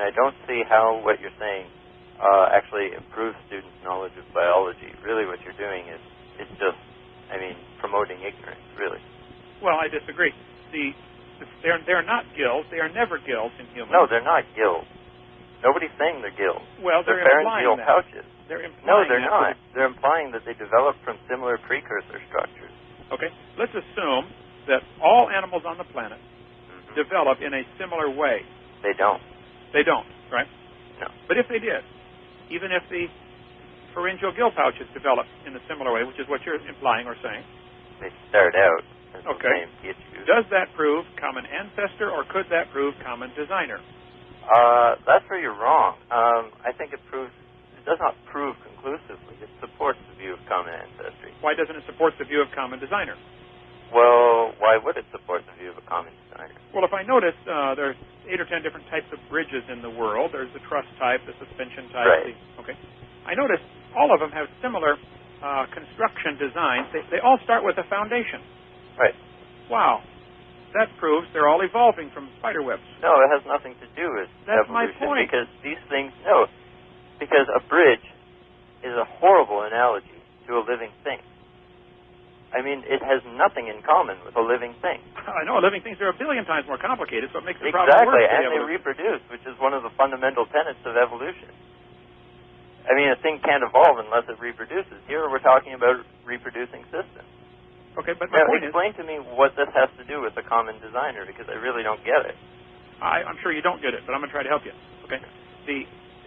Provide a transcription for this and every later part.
I don't see how what you're saying actually improves students' knowledge of biology. Really what you're doing is just, promoting ignorance, really. Well, I disagree. They're not gills. They are never gills in humans. No, they're not gills. Nobody's saying they're gills. Well, they're pharyngeal implying pouches. They're implying No, they're that. not. They're implying that they develop from similar precursor structures. Okay, let's assume that all animals on the planet develop in a similar way. They don't. They don't, right? No. But if they did, even if the pharyngeal gill pouches develop in a similar way, which is what you're implying or saying. They start out as the Okay. same tissues. Does that prove common ancestor, or could that prove common designer? That's where you're wrong. I think it does not prove conclusively. It supports the view of common ancestry. Why doesn't it support the view of common designer? Well, why would it support the view of a common designer? Well, if I notice, there's 8 or 10 different types of bridges in the world. There's the truss type, the suspension type. Right. Okay. I notice all of them have similar construction designs. They all start with a foundation. Right. Wow. That proves they're all evolving from spider webs. No, it has nothing to do with That's my evolution. point. Because these things, because a bridge is a horrible analogy to a living thing. It has nothing in common with a living thing. I know living things are a billion times more complicated, so it makes the problem worse. Exactly, and they reproduce, which is one of the fundamental tenets of evolution. A thing can't evolve unless it reproduces. Here we're talking about reproducing systems. Okay, but my point explain to me what this has to do with the common designer, because I really don't get it. I'm sure you don't get it, but I'm going to try to help you. Okay, the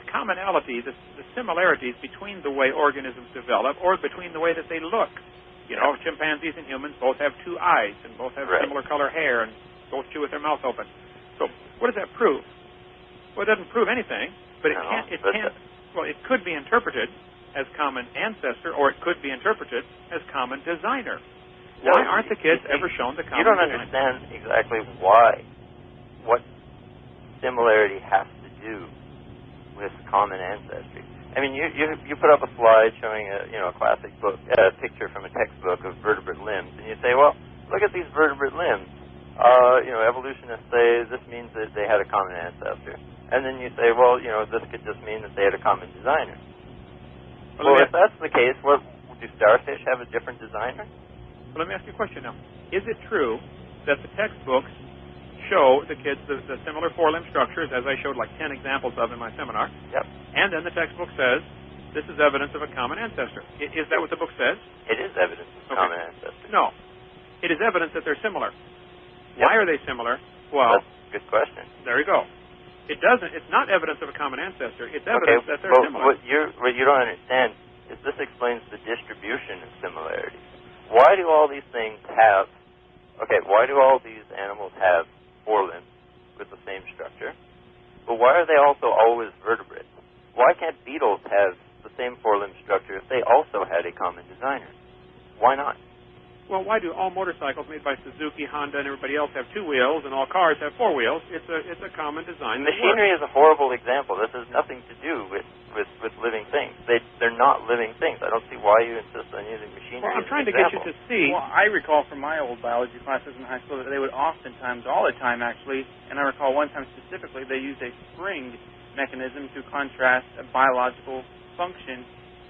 commonality, the similarities between the way organisms develop or between the way that they look. Chimpanzees and humans both have 2 eyes and both have similar color hair and both chew with their mouth open. So what does that prove? Well, it doesn't prove anything, but it could be interpreted as common ancestor, or it could be interpreted as common designer. Why aren't the kids ever shown the common designer? You don't understand exactly what similarity has to do with common ancestry. You put up a slide showing a classic book, a picture from a textbook of vertebrate limbs, and you say, well, look at these vertebrate limbs. Evolutionists say this means that they had a common ancestor. And then you say, well, this could just mean that they had a common designer. Well, if that's the case, do starfish have a different designer? Well, let me ask you a question now. Is it true that the textbooks show the kids the similar 4-limb structures, as I showed like 10 examples of in my seminar? Yep. And then the textbook says, this is evidence of a common ancestor. Is that what the book says? It is evidence of common ancestor. No. It is evidence that they're similar. Yep. Why are they similar? Well, that's a good question. There you go. It's not evidence of a common ancestor. It's evidence that they're similar. What you don't understand is this explains the distribution of similarities. Why do all these things why do all these animals have 4 limbs with the same structure? But why are they also always vertebrates? Why can't beetles have the same 4-limb structure if they also had a common designer? Why not? Well, why do all motorcycles made by Suzuki, Honda, and everybody else have 2 wheels, and all cars have 4 wheels? It's a common design. Machinery is a horrible example. This has nothing to do with living things. They're not living things. I don't see why you insist on using machinery. Well, I'm trying to get you to see. Well, I recall from my old biology classes in high school that they would oftentimes, all the time actually, and I recall one time specifically, they used a spring mechanism to contrast a biological function.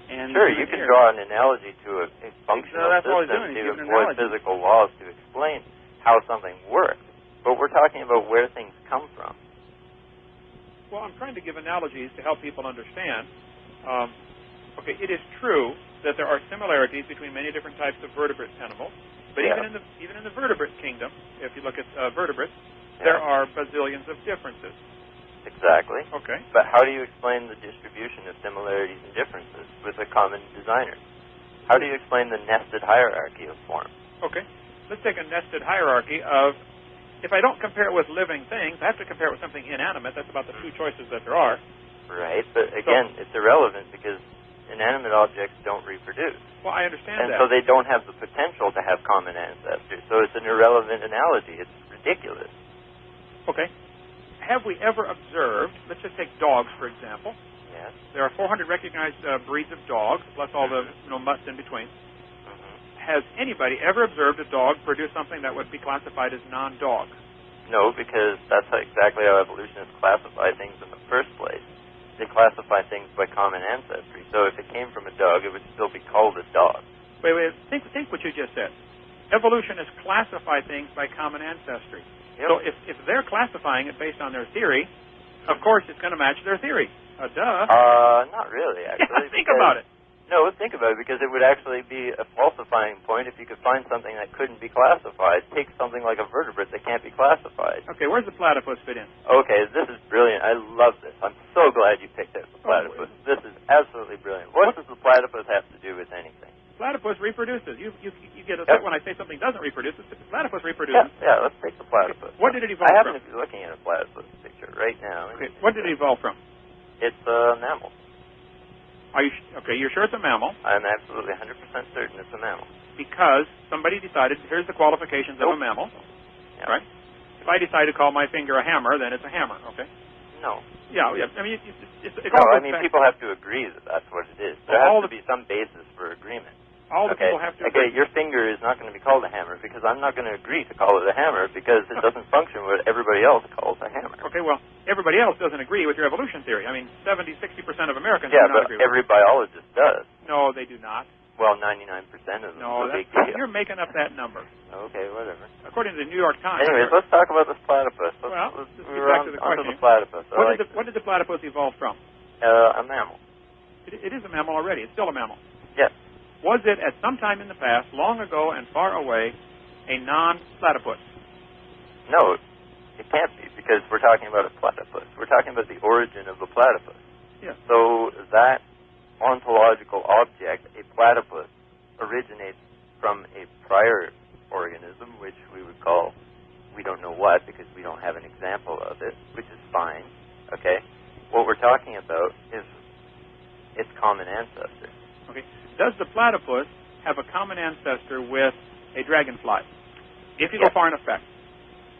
And sure, you can draw an analogy to a functional system to avoid physical laws to explain how something works. But we're talking about where things come from. Well, I'm trying to give analogies to help people understand. It is true that there are similarities between many different types of vertebrate animals. But even in the vertebrate kingdom, if you look at vertebrates, there are bazillions of differences. Exactly. Okay. But how do you explain the distribution of similarities and differences with a common designer? How do you explain the nested hierarchy of form? Okay. Let's take a nested hierarchy of, if I don't compare it with living things, I have to compare it with something inanimate. That's about the 2 choices that there are. Right, but again, it's irrelevant because inanimate objects don't reproduce. Well, I understand that. And so they don't have the potential to have common ancestors. So it's an irrelevant analogy. It's ridiculous. Okay. Have we ever observed, let's just take dogs, for example. Yes. There are 400 recognized breeds of dogs, plus all the mutts in between. Mm-hmm. Has anybody ever observed a dog produce something that would be classified as non-dog? No, because that's exactly how evolutionists classify things in the first place. They classify things by common ancestry. So if it came from a dog, it would still be called a dog. Wait. Think what you just said. Evolutionists classify things by common ancestry. Yep. So if they're classifying it based on their theory, of course it's going to match their theory. Duh. Not really, actually. Think about it. No, think about it, because it would actually be a falsifying point if you could find something that couldn't be classified. Take something like a vertebrate that can't be classified. Okay, where's the platypus fit in? Okay, this is brilliant. I love this. I'm so glad you picked out the platypus. This is absolutely brilliant. What does the platypus have to do with anything? Platypus reproduces. You get upset when I say something doesn't reproduce. The platypus reproduces. Yeah, let's take the platypus. What did it evolve from? I from? happen to be looking at a platypus picture right now. Okay, what did it evolve from? It's a mammal. Are you okay? You're sure it's a mammal? I'm absolutely 100% certain it's a mammal. Because somebody decided, here's the qualifications of a mammal, right? If I decide to call my finger a hammer, then it's a hammer, okay? No. Yeah. I mean, people have to agree that that's what it is. There has to be some basis for agreement. All the people have to agree. Okay, your finger is not going to be called a hammer because I'm not going to agree to call it a hammer because it doesn't function what everybody else calls a hammer. Okay, well, everybody else doesn't agree with your evolution theory. I mean, 60% of Americans do not agree with it. Every biologist does. No, they do not. Well, 99% of them. No, you're making up that number. Okay, whatever. According to the New York Times. Anyways, let's talk about this platypus. Let's get back to the question. The platypus. What did the platypus evolve from? A mammal. It is a mammal already. It's still a mammal. Yes. Was it at some time in the past, long ago and far away, a non-platypus? No, it can't be because we're talking about a platypus. We're talking about the origin of the platypus. Yes. So that ontological object, a platypus, originates from a prior organism, which we would call, we don't know what because we don't have an example of it, which is fine. Okay? What we're talking about is its common ancestor. Okay. Does the platypus have a common ancestor with a dragonfly? If you go far enough back.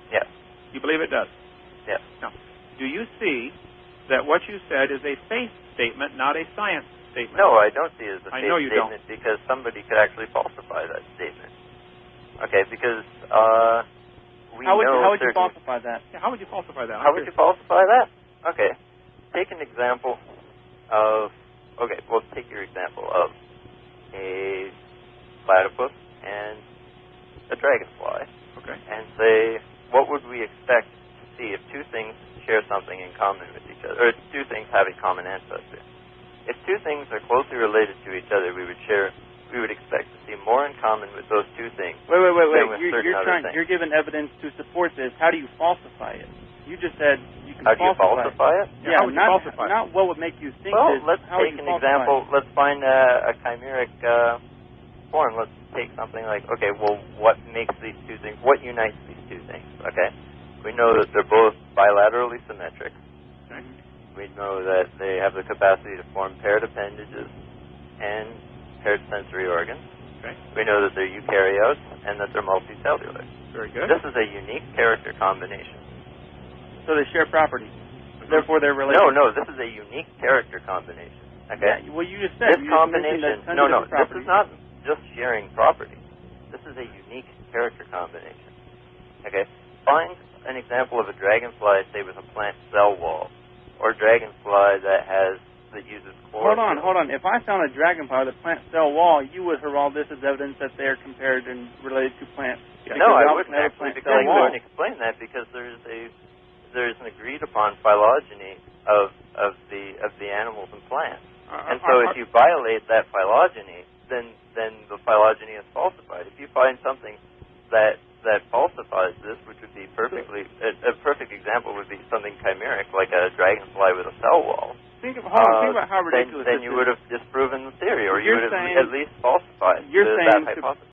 Yes. You believe it does? Yes. Now, do you see that what you said is a faith statement, not a science statement? No, I don't see it as a faith statement don't. Because somebody could actually falsify that statement. Okay, because How would you falsify that? Yeah, how would you falsify that? How would you falsify that? Okay. Take an example of... Okay, well, take your example of a platypus and a dragonfly. Okay. And say, what would we expect to see if two things share something in common with each other, or if two things have a common ancestor? If two things are closely related to each other, we would expect to see more in common with those two things. Wait. Than with certain other things. You're giving evidence to support this. How do you falsify it? You just said you can How do you falsify it? Yeah, how would you falsify it? Not what would make you think well, this. Let's take an example. Let's find a chimeric form. Let's take something like, okay, well, what makes these two things, what unites these two things, okay? We know that they're both bilaterally symmetric. Okay. We know that they have the capacity to form paired appendages and paired sensory organs. Okay. We know that they're eukaryotes and that they're multicellular. Very good. This is a unique character combination. So they share properties. Therefore, they're related. No, this is a unique character combination. Okay? Yeah, well, you just said... This combination... No, this is not just sharing properties. This is a unique character combination. Okay? Find an example of a dragonfly, say, with a plant cell wall, or a dragonfly that uses chlorophyll. Hold on. If I found a dragonfly with a plant cell wall, you would herald this as evidence that they are compared and related to plants. No, I wouldn't actually, because I wouldn't explain that because there's an agreed upon phylogeny of the animals and plants. And so if you violate that phylogeny, then the phylogeny is falsified. If you find something that falsifies this, which would be a perfect example would be something chimeric, like a dragonfly with a cell wall. Think about how ridiculous then you would have disproven the theory, or you would have saying, at least falsified that hypothesis.